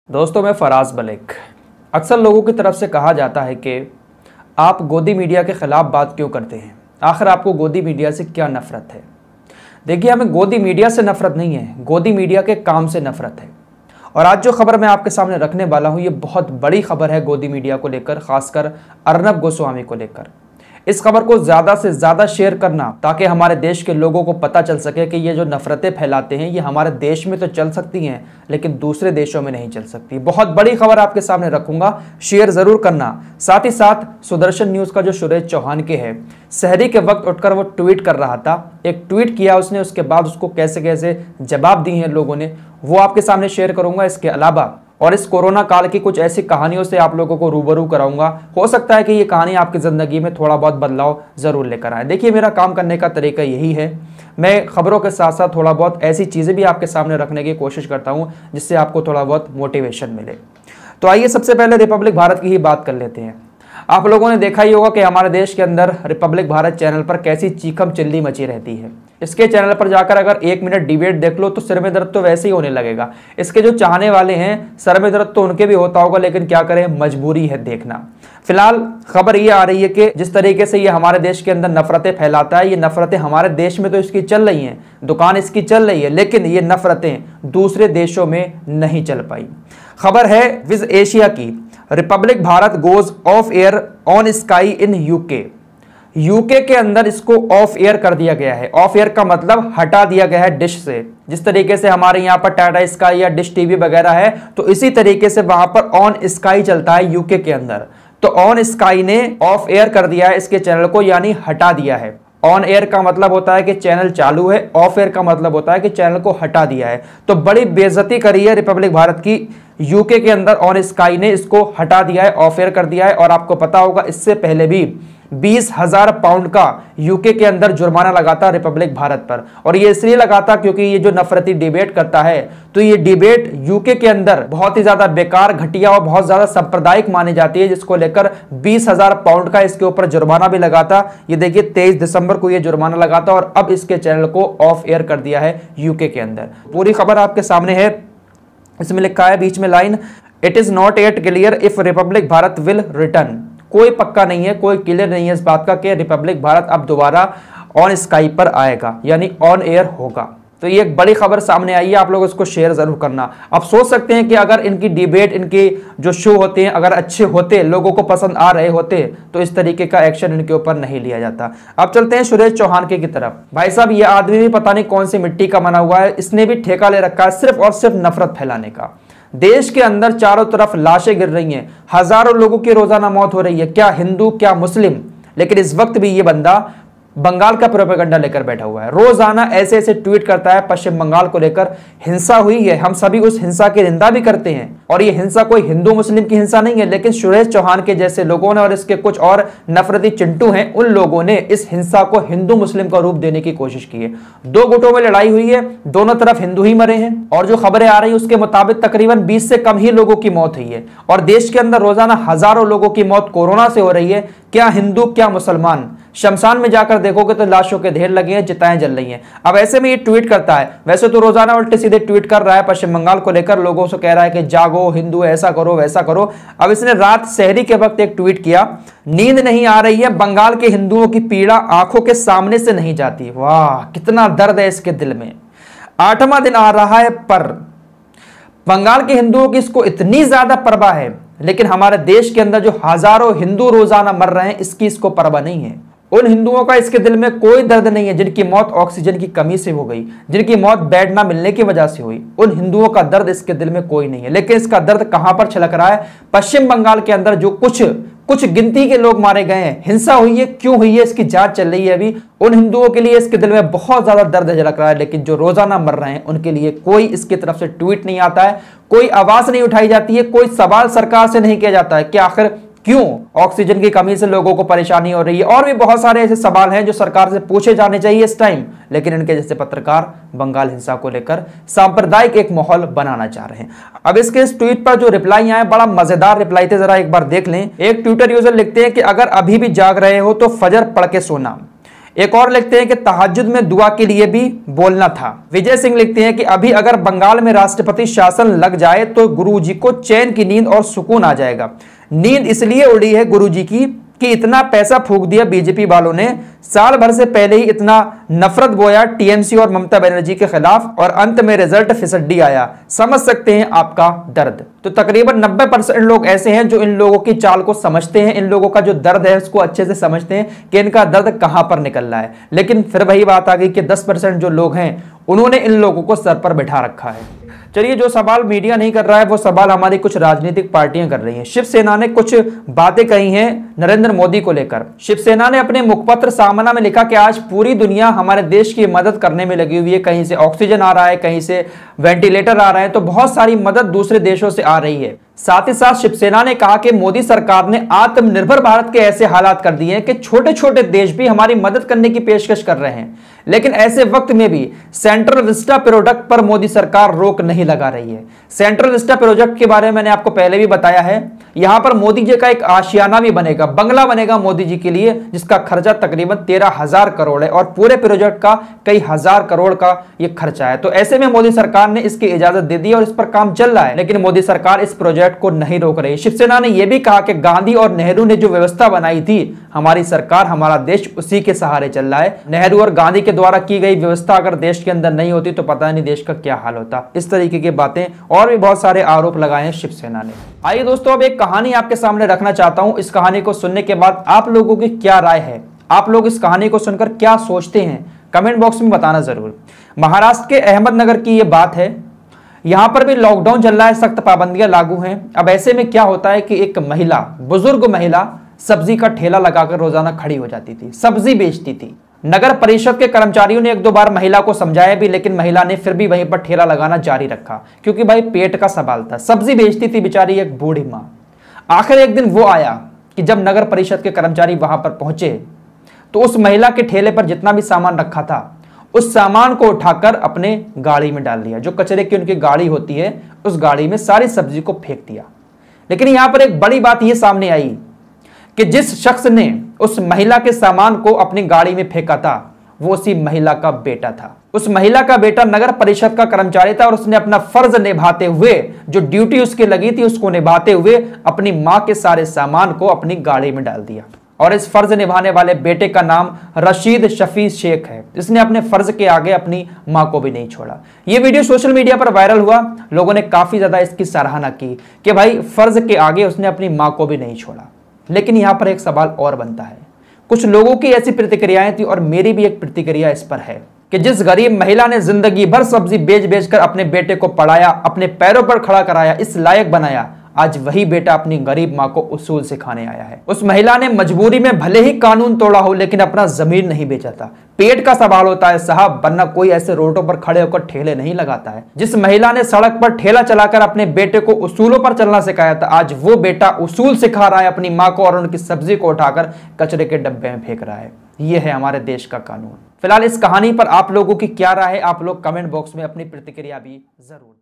दोस्तों, मैं फराज मलिक। अक्सर लोगों की तरफ से कहा जाता है कि आप गोदी मीडिया के ख़िलाफ़ बात क्यों करते हैं, आखिर आपको गोदी मीडिया से क्या नफ़रत है। देखिए, हमें गोदी मीडिया से नफ़रत नहीं है, गोदी मीडिया के काम से नफ़रत है। और आज जो खबर मैं आपके सामने रखने वाला हूँ, ये बहुत बड़ी खबर है गोदी मीडिया को लेकर, ख़ासकर अर्नब गोस्वामी को लेकर। इस खबर को ज़्यादा से ज़्यादा शेयर करना ताकि हमारे देश के लोगों को पता चल सके कि ये जो नफ़रतें फैलाते हैं ये हमारे देश में तो चल सकती हैं लेकिन दूसरे देशों में नहीं चल सकती। बहुत बड़ी खबर आपके सामने रखूंगा, शेयर ज़रूर करना। साथ ही साथ सुदर्शन न्यूज़ का जो सुरेश चौहान के है, सहरी के वक्त उठकर वो ट्वीट कर रहा था, एक ट्वीट किया उसने, उसके बाद उसको कैसे कैसे जवाब दिए हैं लोगों ने, वो आपके सामने शेयर करूंगा। इसके अलावा और इस कोरोना काल की कुछ ऐसी कहानियों से आप लोगों को रूबरू कराऊंगा। हो सकता है कि ये कहानी आपकी ज़िंदगी में थोड़ा बहुत बदलाव ज़रूर लेकर आए। देखिए, मेरा काम करने का तरीका यही है, मैं खबरों के साथ साथ थोड़ा बहुत ऐसी चीज़ें भी आपके सामने रखने की कोशिश करता हूँ जिससे आपको थोड़ा बहुत मोटिवेशन मिले। तो आइए सबसे पहले रिपब्लिक भारत की ही बात कर लेते हैं। आप लोगों ने देखा ही होगा कि हमारे देश के अंदर रिपब्लिक भारत चैनल पर कैसी चीखम चिल्ली मची रहती है। इसके चैनल पर जाकर अगर 1 मिनट डिबेट देख लो तो सिर में दर्द तो वैसे ही होने लगेगा। इसके जो चाहने वाले हैं, सर में दर्द तो उनके भी होता होगा, लेकिन क्या करें, मजबूरी है देखना। फिलहाल खबर ये आ रही है कि जिस तरीके से ये हमारे देश के अंदर नफरतें फैलाता है, ये नफरतें हमारे देश में तो इसकी चल रही हैं, दुकान इसकी चल रही है, लेकिन ये नफरतें दूसरे देशों में नहीं चल पाई। खबर है विज एशिया की, Republic Bharat goes off air on sky in UK. UK के अंदर इसको ऑफ एयर कर दिया गया है। ऑफ एयर का मतलब हटा दिया गया है डिश से। जिस तरीके से हमारे यहाँ पर टाटा स्काई या डिश टीवी वगैरह है, तो इसी तरीके से वहां पर ऑन स्काई चलता है यूके के अंदर। तो ऑन स्काई ने ऑफ एयर कर दिया है इसके चैनल को, यानी हटा दिया है। ऑन एयर का मतलब होता है कि चैनल चालू है, ऑफ एयर का मतलब होता है कि चैनल को हटा दिया है। तो बड़ी बेइज्जती करी है रिपब्लिक भारत की, यूके के अंदर ऑन स्काई ने इसको हटा दिया है, ऑफ एयर कर दिया है। और आपको पता होगा इससे पहले भी 20,000 पाउंड का यूके के अंदर जुर्माना लगाता रिपब्लिक भारत पर। और ये इसलिए लगाता क्योंकि ये जो नफरती डिबेट करता है, तो ये डिबेट यूके के अंदर बहुत ही ज्यादा बेकार, घटिया और बहुत ज्यादा सांप्रदायिक मानी जाती है, जिसको लेकर 20,000 पाउंड का इसके ऊपर जुर्माना भी लगाता। ये देखिए 23 दिसंबर को ये जुर्माना लगाता और अब इसके चैनल को ऑफ एयर कर दिया है यूके के अंदर। पूरी खबर आपके सामने है। इसमें लिखा है बीच में line, it is not yet clear if Republic Bharat will return. कोई पक्का नहीं है, कोई क्लियर नहीं है इस बात का कि रिपब्लिक भारत अब दोबारा ऑन स्काई पर आएगा, यानी ऑन एयर होगा। तो ये एक बड़ी खबर सामने आई है, आप लोग इसको शेयर जरूर करना। आप सोच सकते हैं कि अगर इनकी डिबेट, इनके जो शो होते हैं, अगर अच्छे होते, लोगों को पसंद आ रहे होते, तो इस तरीके का एक्शन इनके ऊपर नहीं लिया जाता। अब चलते हैं सुरेश चौहान की तरफ। भाई साहब, ये आदमी भी पता नहीं कौन सी मिट्टी का बना हुआ है, इसने भी ठेका ले रखा है सिर्फ और सिर्फ नफरत फैलाने का। देश के अंदर चारों तरफ लाशें गिर रही हैं, हजारों लोगों की रोजाना मौत हो रही है, क्या हिंदू क्या मुस्लिम, लेकिन इस वक्त भी ये बंदा बंगाल का प्रोपेगेंडा लेकर बैठा हुआ है। रोजाना ऐसे ऐसे ट्वीट करता है पश्चिम बंगाल को लेकर, हिंसा हुई है, हम सभी उस हिंसा की निंदा भी करते हैं। और ये हिंसा कोई हिंदू मुस्लिम की हिंसा नहीं है, लेकिन सुरेश चौहान के जैसे लोगों ने और इसके कुछ और नफरती चिंटू हैं, उन लोगों ने इस हिंसा को हिंदू मुस्लिम का रूप देने की कोशिश की है। 2 गुटों में लड़ाई हुई है, दोनों तरफ हिंदू ही मरे हैं। और जो खबरें आ रही है उसके मुताबिक तकरीबन 20 से कम ही लोगों की मौत हुई है। और देश के अंदर रोजाना हजारों लोगों की मौत कोरोना से हो रही है। क्या हिंदू क्या मुसलमान, शमशान में जाकर देखोगे तो लाशों के ढेर लगे हैं, चिताएं जल रही हैं। अब ऐसे में ये ट्वीट करता है, वैसे तो रोजाना उल्टे सीधे ट्वीट कर रहा है पश्चिम बंगाल को लेकर, लोगों से कह रहा है कि जागो हिंदू, ऐसा करो वैसा करो। अब इसने रात सहरी के वक्त एक ट्वीट किया, नींद नहीं आ रही है, बंगाल के हिंदुओं की पीड़ा आंखों के सामने से नहीं जाती। वाह, कितना दर्द है इसके दिल में। 8वां दिन आ रहा है पर बंगाल के हिंदुओं की इसको इतनी ज्यादा परवाह है, लेकिन हमारे देश के अंदर जो हजारों हिंदू रोजाना मर रहे हैं, इसकी इसको परवाह नहीं है। उन हिंदुओं का इसके दिल में कोई दर्द नहीं है जिनकी मौत ऑक्सीजन की कमी से हो गई, जिनकी मौत बेड ना मिलने की वजह से हुई। उन हिंदुओं का दर्द इसके दिल में कोई नहीं है। लेकिन इसका दर्द कहां पर छलक रहा है? पश्चिम बंगाल के अंदर जो कुछ गिनती के लोग मारे गए हैं, हिंसा हुई है, क्यों हुई है, इसकी जांच चल रही है अभी। उन हिंदुओं के लिए इसके दिल में बहुत ज्यादा दर्द झलक रहा है, लेकिन जो रोजाना मर रहे हैं उनके लिए कोई इसकी तरफ से ट्वीट नहीं आता है, कोई आवाज नहीं उठाई जाती है, कोई सवाल सरकार से नहीं किया जाता है कि आखिर क्यों ऑक्सीजन की कमी से लोगों को परेशानी हो रही है। और भी बहुत सारे ऐसे सवाल हैं जो सरकार से पूछे जाने चाहिए इस टाइम, लेकिन इनके जैसे पत्रकार बंगाल हिंसा को लेकर सांप्रदायिक एक माहौल बनाना चाह रहे हैं। अब इसके इस ट्वीट पर जो रिप्लाई आए, बड़ा मजेदार रिप्लाई थे, जरा एक बार देख लें। एक ट्विटर यूजर लिखते हैं कि अगर अभी भी जाग रहे हो तो फजर पढ़ के सोना। एक और लिखते हैं कि तहज्जुद में दुआ के लिए भी बोलना था। विजय सिंह लिखते हैं कि अभी अगर बंगाल में राष्ट्रपति शासन लग जाए तो गुरुजी को चैन की नींद और सुकून आ जाएगा। नींद इसलिए उड़ी है गुरुजी की कि इतना पैसा फूंक दिया बीजेपी वालों ने, साल भर से पहले ही इतना नफरत बोया टीएमसी और ममता बनर्जी के खिलाफ और अंत में रिजल्ट फिसड्डी आया। समझ सकते हैं आपका दर्द। तो तकरीबन 90% लोग ऐसे हैं जो इन लोगों की चाल को समझते हैं, इन लोगों का जो दर्द है उसको अच्छे से समझते हैं कि इनका दर्द कहां पर निकल रहा है। लेकिन फिर वही बात आ गई कि 10% जो लोग हैं उन्होंने इन लोगों को सर पर बैठा रखा है। चलिए, जो सवाल मीडिया नहीं कर रहा है वो सवाल हमारी कुछ राजनीतिक पार्टियां कर रही हैं। शिवसेना ने कुछ बातें कही हैं नरेंद्र मोदी को लेकर। शिवसेना ने अपने मुखपत्र सामना में लिखा कि आज पूरी दुनिया हमारे देश की मदद करने में लगी हुई है। कहीं से ऑक्सीजन आ रहा है, कहीं से वेंटिलेटर आ रहे हैं, तो बहुत सारी मदद दूसरे देशों से आ रही है। साथ ही साथ शिवसेना ने कहा कि मोदी सरकार ने आत्मनिर्भर भारत के ऐसे हालात कर दिए हैं कि छोटे छोटे देश भी हमारी मदद करने की पेशकश कर रहे हैं। लेकिन ऐसे वक्त में भी सेंट्रल विस्टा प्रोजेक्ट पर मोदी सरकार रोक नहीं लगा रही है। सेंट्रल विस्टा प्रोजेक्ट के बारे में मैंने आपको पहले भी बताया है। यहां पर मोदी जी का एक आशियाना भी बनेगा, बंगला बनेगा मोदी जी के लिए, जिसका खर्चा तकरीबन 13,000 करोड़ है और पूरे प्रोजेक्ट का कई हजार करोड़ का यह खर्चा है। तो ऐसे में मोदी सरकार ने इसकी इजाजत दे दी और इस पर काम चल रहा है, लेकिन मोदी सरकार इस प्रोजेक्ट को नहीं रोक रही। शिवसेना ने यह भी कहा कि गांधी और नेहरू ने जो व्यवस्था बनाई थी, हमारी सरकार, हमारा देश उसी के सहारे चल रहा है। नेहरू और गांधी के द्वारा की गई व्यवस्था अगर देश के अंदर नहीं होती तो पता नहीं देश का क्या हाल होता। इस तरीके की बातें और भी बहुत सारे आरोप लगाए हैं शिवसेना ने। आइए दोस्तों, अब एक कहानी आपके सामने रखना चाहता हूं। इस कहानी को सुनने के बाद आप लोगों की क्या राय है, आप लोग इस कहानी को सुनकर क्या सोचते हैं, कमेंट बॉक्स में बताना जरूर। महाराष्ट्र के अहमदनगर की यह बात है। यहां पर भी लॉकडाउन चल रहा है, सख्त पाबंदियां लागू हैं। अब ऐसे में क्या होता है कि एक महिला, बुजुर्ग महिला, सब्जी का ठेला लगाकर रोजाना खड़ी हो जाती थी, सब्जी बेचती थी। नगर परिषद के कर्मचारियों ने 1-2 बार महिला को समझाया भी, लेकिन महिला ने फिर भी वहीं पर ठेला लगाना जारी रखा, क्योंकि भाई पेट का सवाल था। सब्जी बेचती थी बेचारी एक बूढ़ी मां। आखिर एक दिन वो आया कि जब नगर परिषद के कर्मचारी वहां पर पहुंचे तो उस महिला के ठेले पर जितना भी सामान रखा था उस सामान को उठाकर अपने गाड़ी में डाल दिया। जो कचरे की उनकी गाड़ी होती है उस गाड़ी में सारी सब्जी को फेंक दिया। लेकिन यहां पर एक बड़ी बात यह सामने आई कि जिस शख्स ने उस महिला के सामान को अपनी गाड़ी में फेंका था वो उसी महिला का बेटा था। उस महिला का बेटा नगर परिषद का कर्मचारी था और उसने अपना फर्ज निभाते हुए, जो ड्यूटी उसके लगी थी उसको निभाते हुए, अपनी मां के सारे सामान को अपनी गाड़ी में डाल दिया। और इस फर्ज निभाने वाले बेटे का नाम रशीद शफी शेख है। इसने अपने फर्ज के आगे अपनी मां को भी नहीं छोड़ा। यह वीडियो सोशल मीडिया पर वायरल हुआ, लोगों ने काफी ज्यादा इसकी सराहना की कि भाई फर्ज के आगे उसने अपनी मां को भी नहीं छोड़ा। लेकिन यहां पर एक सवाल और बनता है। कुछ लोगों की ऐसी प्रतिक्रियाएं थी और मेरी भी एक प्रतिक्रिया इस पर है कि जिस गरीब महिला ने जिंदगी भर सब्जी बेच बेच कर अपने बेटे को पढ़ाया, अपने पैरों पर खड़ा कराया, इस लायक बनाया, आज वही बेटा अपनी गरीब मां को उसूल सिखाने आया है। उस महिला ने मजबूरी में भले ही कानून तोड़ा हो लेकिन अपना जमीन नहीं बेचा था। पेट का सवाल होता है साहब, वरना कोई ऐसे रोडों पर खड़े होकर ठेले नहीं लगाता है। जिस महिला ने सड़क पर ठेला चलाकर अपने बेटे को उसूलों पर चलना सिखाया था, आज वो बेटा उसूल सिखा रहा है अपनी मां को और उनकी सब्जी को उठाकर कचरे के डब्बे में फेंक रहा है। ये है हमारे देश का कानून। फिलहाल इस कहानी पर आप लोगों की क्या राय है, आप लोग कमेंट बॉक्स में अपनी प्रतिक्रिया भी जरूर